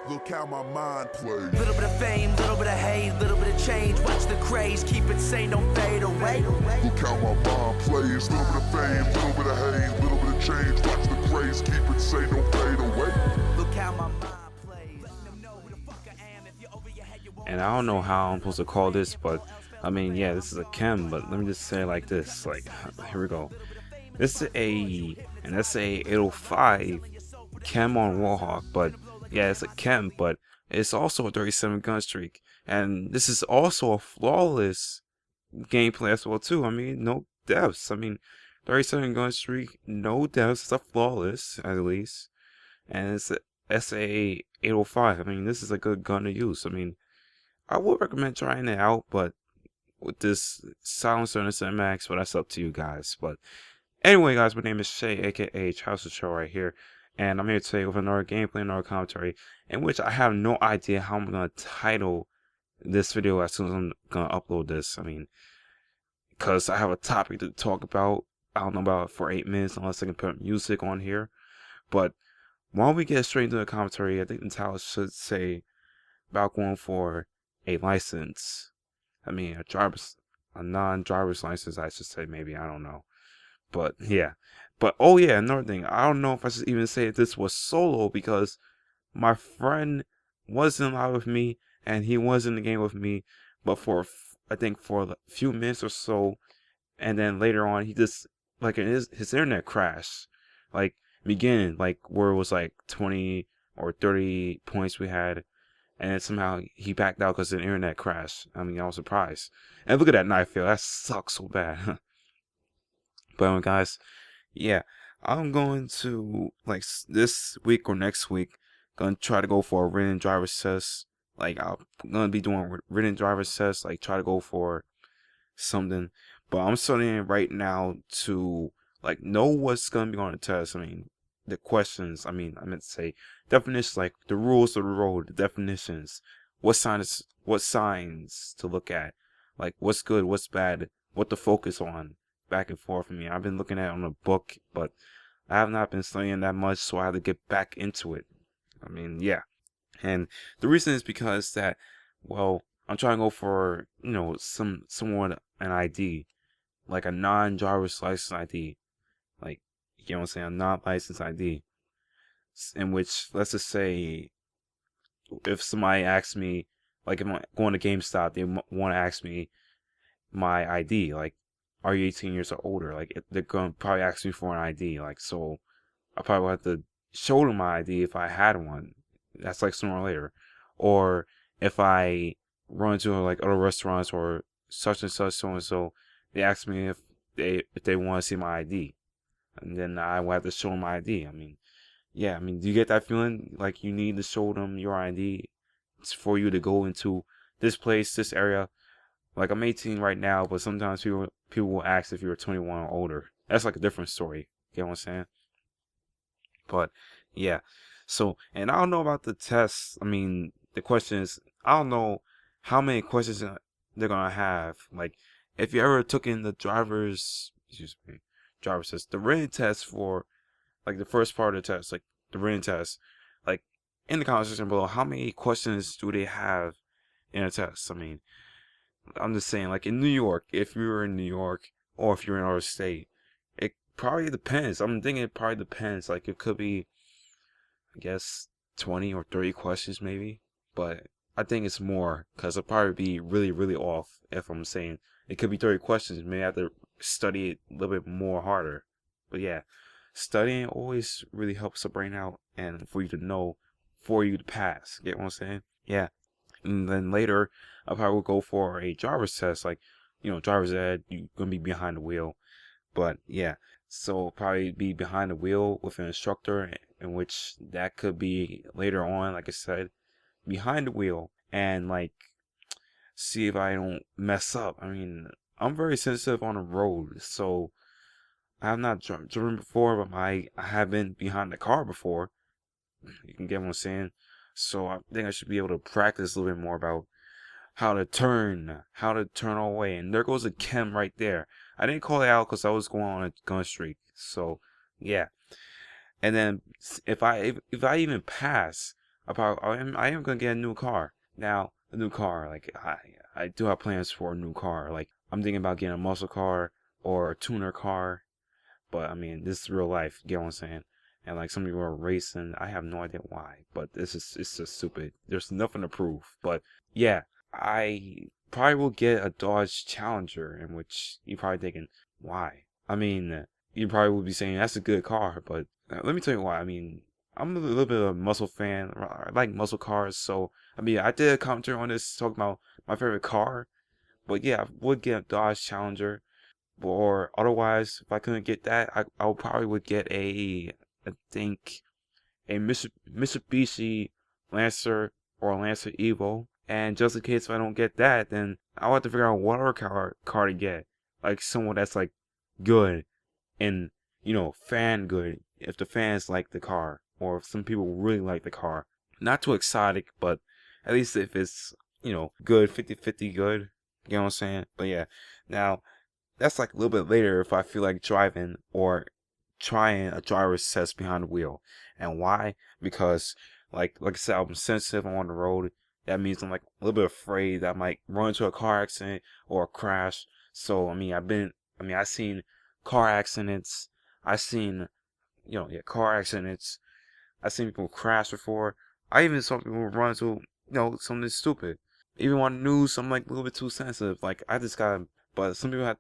Look how my mind plays. Little bit of fame, little bit of hate, little bit of change. Watch the craze, keep it sane, don't fade away. Look how my mind plays. Little bit of fame, little bit of hate, little bit of change. Watch the craze, keep it sane, don't fade away. Look how my mind plays. Let them know who the fuck I am. If you're over your head, you won't. And I don't know how I'm supposed to call this, but I mean, yeah, this is a KEM, but let me just say it like this. Like, here we go. This is an SA 805 KEM on Warhawk, but yeah, it's a KEM, but it's also a 37 gun streak. And this is also a flawless gameplay as well too. I mean, no deaths. I mean, 37 gun streak, no deaths. It's a flawless at least, and it's a SA 805. I mean, this is a good gun to use. I mean, I would recommend trying it out, but with this silencer and this MX, but that's up to you guys. But anyway, guys, my name is Shay, aka House of Show right here, and I'm here today with another gameplay, another commentary, in which I have no idea how I'm gonna title this video as soon as I'm gonna upload this. I mean, because I have a topic to talk about. I don't know about it for 8 minutes unless I can put music on here. But while we get straight into the commentary, I think the title should say about going for a license. I mean, a non-driver's license, I should say, maybe. I don't know. But yeah. But oh yeah, another thing. I don't know if I should even say this was solo, because my friend wasn't live with me and he was in the game with me, but for I think for a few minutes or so, and then later on he just like his internet crashed, like beginning, like where it was like 20 or 30 points we had, and then somehow he backed out because the internet crashed. I mean, I was surprised. And look at that knife feel. That sucks so bad. But guys, yeah, I'm going to, like, this week or next week, gonna try to go for a written driver's test. Like, I'm gonna be doing written driver's tests, like try to go for something. But I'm studying right now to like know what's gonna be on the test. I mean, the questions. I meant to say definitions, like the rules of the road, the definitions, what signs to look at, like what's good, what's bad, what to focus on, back and forth. I mean, I've been looking at it on a book, but I have not been studying that much, so I have to get back into it. I mean, yeah. And the reason is because that, well, I'm trying to go for, you know, somewhat an ID, like a non-driver's license ID, like, you know what I'm saying, a non-licensed ID, in which, let's just say, if somebody asks me, like if I'm going to GameStop, they want to ask me my ID, like, are you 18 years or older? Like, they're going to probably ask me for an ID, like, so I probably will have to show them my ID if I had one. That's like sooner or later. Or if I run into like other restaurants or such and such, so and so, they ask me if they want to see my ID, and then I will have to show them my ID. I mean, yeah. I mean, do you get that feeling like you need to show them your ID for you to go into this place, this area? Like, I'm 18 right now, but sometimes people will ask if you're 21 or older. That's like a different story. You know what I'm saying? But yeah. So, and I don't know about the tests. I mean, the question is, I don't know how many questions they're gonna have. Like, if you ever took in the driver's test, the written test for, like, the first part of the test, like the written test, like, in the comment section below, how many questions do they have in a test? I mean, I'm just saying, like, in New York, if you're in New York or if you're in our state, it probably depends. I'm thinking it probably depends. Like, it could be, I guess, 20 or 30 questions maybe, but I think it's more, because it'll probably be really, really off if I'm saying it could be 30 questions. Maybe I have to study it a little bit more harder. But yeah, studying always really helps the brain out, and for you to know, for you to pass. Get what I'm saying? Yeah. And then later, I probably will go for a driver's test, like, you know, driver's ed, you're going to be behind the wheel. But yeah, so probably be behind the wheel with an instructor, in which that could be later on, like I said, behind the wheel, and like see if I don't mess up. I mean, I'm very sensitive on the road, so I have not driven before, but I have been behind the car before. You can get what I'm saying? So I think I should be able to practice a little bit more about how to turn all the way. And there goes a KEM right there. I didn't call it out because I was going on a Gunstreak. So yeah. And then if I even pass, I am gonna get a new car. Now, a new car, like I do have plans for a new car. Like I'm thinking about getting a muscle car or a tuner car. But I mean, this is real life. You get what I'm saying? And like some people are racing. I have no idea why, but it's just stupid. There's nothing to prove. But yeah, I probably will get a Dodge Challenger, in which you're probably thinking, why? I mean, you probably would be saying that's a good car, but let me tell you why. I mean, I'm a little bit of a muscle fan. I like muscle cars, so I mean, I did a commentary on this talking about my favorite car. But yeah, I would get a Dodge Challenger. Or otherwise, if I couldn't get that, I probably would get I think a Mitsubishi Lancer or a Lancer Evo. And just in case if I don't get that, then I'll have to figure out what other car to get. Like someone that's like good and, fan good. If the fans like the car, or if some people really like the car. Not too exotic, but at least if it's, good, 50-50 good. You know what I'm saying? But yeah, now that's like a little bit later if I feel like driving or trying a driver's test behind the wheel. And why? Because like I said, I'm sensitive. I'm on the road. That means I'm like a little bit afraid that I might run into a car accident or a crash. So I mean, I've seen car accidents. I've seen, car accidents. I've seen people crash before. I even saw people run into, something stupid. Even on the news, I'm like a little bit too sensitive. Like I just gotta. But some people have,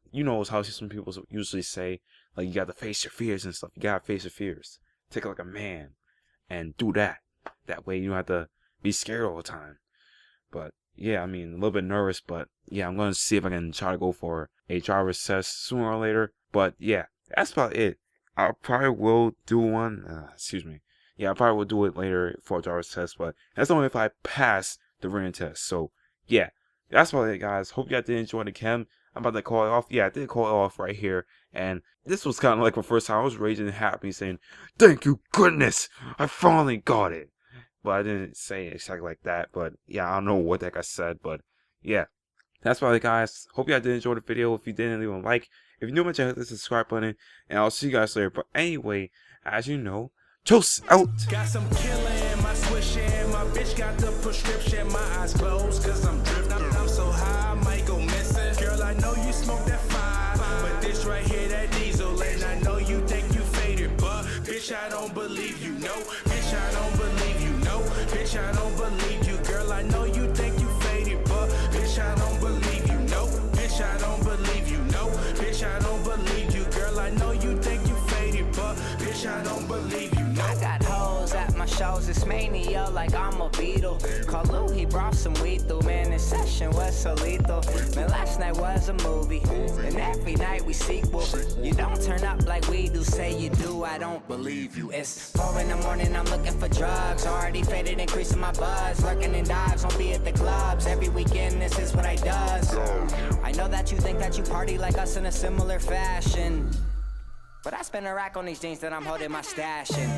how some people usually say, like, you got to face your fears and stuff. You got to face your fears. Take it like a man and do that. That way you don't have to be scared all the time. But, yeah, I mean, a little bit nervous. But, yeah, I'm going to see if I can try to go for a driver's test sooner or later. But, yeah, that's about it. I probably will do one. Yeah, I probably will do it later for a driver's test. But that's only if I pass the written test. So, yeah, that's about it, guys. Hope you guys did enjoy the KEM. I'm about to call it off. Yeah, I did call it off right here. And this was kind of like my first time. I was raging and happy saying, thank you, goodness, I finally got it. But I didn't say it exactly like that. But yeah, I don't know what the heck I said. But yeah, that's about it, guys. Hope you guys did enjoy the video. If you didn't, leave a like. If you're new to my channel, hit the subscribe button. And I'll see you guys later. But anyway, as you know, toast out. Got some killer in my swish and my bitch got the prescription. My eyes closed cause I'm drifting. I'm so high I might go missing. Girl, I know you smoke that fire, but this right here that diesel. And I know you think you faded, but bitch I don't believe you. No, bitch I don't believe you. No, bitch I don't believe you. Girl, I know you think you faded, but bitch I don't believe you. No, bitch I don't believe you. No, bitch I don't believe you. Girl, I know you think you faded, but bitch I don't believe you. I got hoes at my shows, it's mania like I'm a Beatle. Call Lou, he brought some weed through, man, this session was so lethal. Man, last night was a movie, and every night we sequel. You don't turn up like we do, say you do, I don't believe you. It's 4 in the morning, I'm looking for drugs, already faded, increasing my buzz. Lurking in dives, won't be at the clubs, every weekend this is what I does. I know that you think that you party like us in a similar fashion, but I spend a rack on these jeans that I'm holding my stash in.